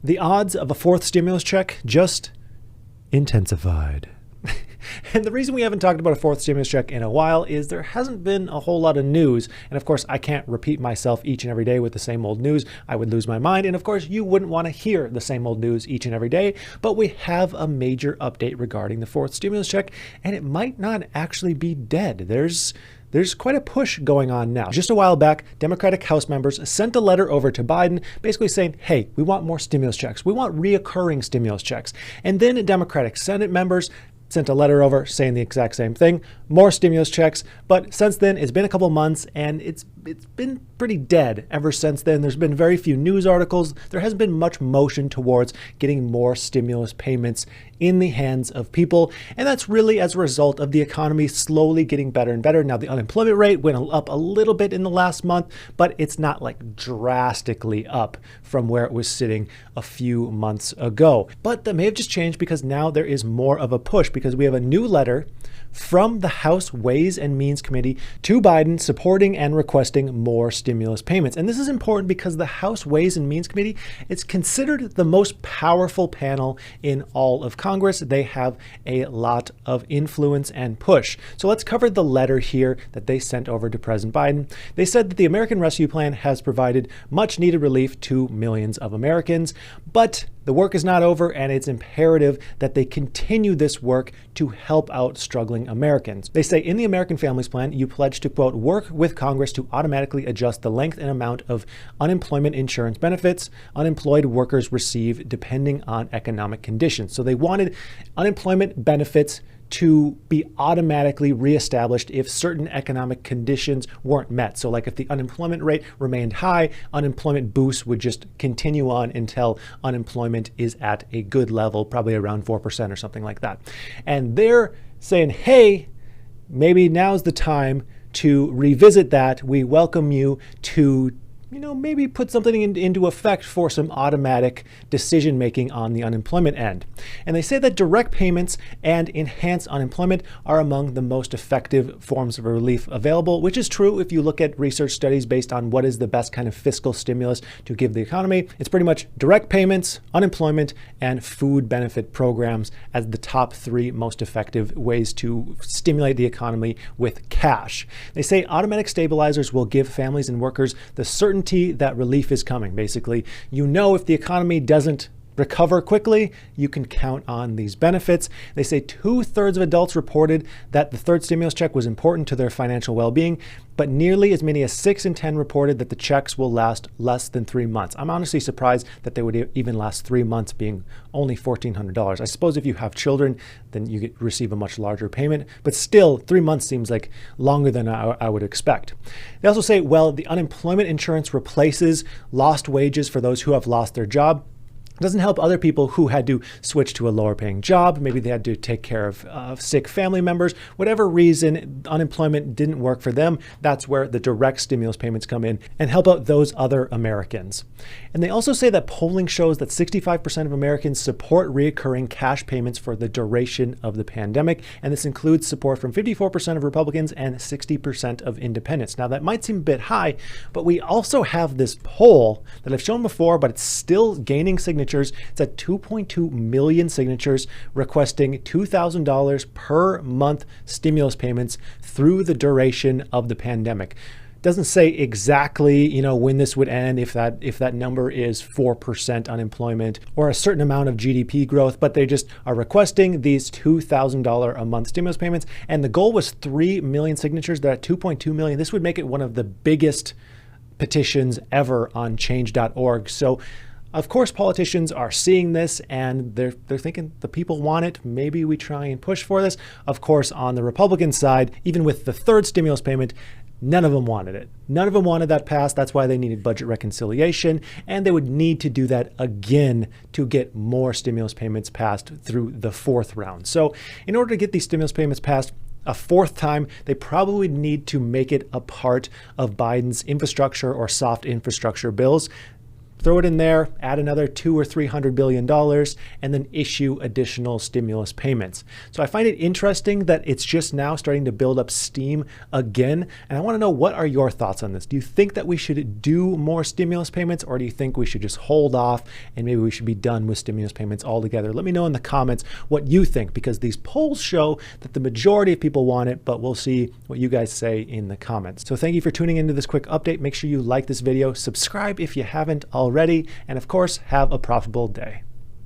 The odds of a fourth stimulus check just intensified. And the reason we haven't talked about a fourth stimulus check in a while is there hasn't been a whole lot of news. And of course, I can't repeat myself each and every day with the same old news. I would lose my mind. And of course, you wouldn't want to hear the same old news each and every day. But we have a major update regarding the fourth stimulus check, and it might not actually be dead. There's quite a push going on now. Just a while back, Democratic House members sent a letter over to Biden basically saying, hey, we want more stimulus checks. We want reoccurring stimulus checks. And then Democratic Senate members sent a letter over saying the exact same thing, more stimulus checks. But since then, it's been a couple months and it's been pretty dead ever since then. There's been very few news articles. There hasn't been much motion towards getting more stimulus payments in the hands of people. And that's really as a result of the economy slowly getting better and better. Now, the unemployment rate went up a little bit in the last month, but it's not like drastically up from where it was sitting a few months ago. But that may have just changed because now there is more of a push because we have a new letter from the House Ways and Means Committee to Biden supporting and requesting more stimulus payments. And this is important because the House Ways and Means Committee is considered the most powerful panel in all of Congress. They have a lot of influence and push. So let's cover the letter here that they sent over to President Biden. They said that the American Rescue Plan has provided much needed relief to millions of Americans, but the work is not over, and it's imperative that they continue this work to help out struggling Americans. They say in the American Families Plan, you pledge to, quote, work with Congress to automatically adjust the length and amount of unemployment insurance benefits unemployed workers receive depending on economic conditions. So they wanted unemployment benefits to be automatically reestablished if certain economic conditions weren't met. So like if the unemployment rate remained high, unemployment boosts would just continue on until unemployment is at a good level, probably around 4% or something like that. And they're saying, hey, maybe now's the time to revisit that. We welcome you to maybe put something into effect for some automatic decision making on the unemployment end. And they say that direct payments and enhanced unemployment are among the most effective forms of relief available, which is true if you look at research studies based on what is the best kind of fiscal stimulus to give the economy. It's pretty much direct payments, unemployment, and food benefit programs as the top three most effective ways to stimulate the economy with cash. They say automatic stabilizers will give families and workers the certainty that relief is coming. Basically, if the economy doesn't recover quickly, you can count on these benefits. They say 2/3 of adults reported that the third stimulus check was important to their financial well-being, but nearly as many as 6 in 10 reported that the checks will last less than 3 months. I'm honestly surprised that they would even last 3 months, being only $1,400. I suppose if you have children, then you receive a much larger payment, but still 3 months seems like longer than I would expect. They also say, well, the unemployment insurance replaces lost wages for those who have lost their job. It doesn't help other people who had to switch to a lower paying job. Maybe they had to take care of sick family members. Whatever reason, unemployment didn't work for them. That's where the direct stimulus payments come in and help out those other Americans. And they also say that polling shows that 65% of Americans support recurring cash payments for the duration of the pandemic. And this includes support from 54% of Republicans and 60% of independents. Now, that might seem a bit high, but we also have this poll that I've shown before, but it's still gaining signatures. It's at 2.2 million signatures requesting $2,000 per month stimulus payments through the duration of the pandemic. Doesn't say exactly, when this would end, if that number is 4% unemployment or a certain amount of GDP growth, but they just are requesting these $2,000 a month stimulus payments. And the goal was 3 million signatures. They're at 2.2 million. This would make it one of the biggest petitions ever on change.org. So of course, politicians are seeing this and they're thinking the people want it. Maybe we try and push for this. Of course, on the Republican side, even with the third stimulus payment, none of them wanted it. None of them wanted that passed. That's why they needed budget reconciliation. And they would need to do that again to get more stimulus payments passed through the fourth round. So in order to get these stimulus payments passed a fourth time, they probably need to make it a part of Biden's infrastructure or soft infrastructure bills. throw it in there, add another $200 or $300 billion, and then issue additional stimulus payments. So I find it interesting that it's just now starting to build up steam again. And I want to know, what are your thoughts on this? Do you think that we should do more stimulus payments, or do you think we should just hold off and maybe we should be done with stimulus payments altogether? Let me know in the comments what you think, because these polls show that the majority of people want it, but we'll see what you guys say in the comments. So thank you for tuning into this quick update. Make sure you like this video, subscribe if you haven't already, and of course, have a profitable day.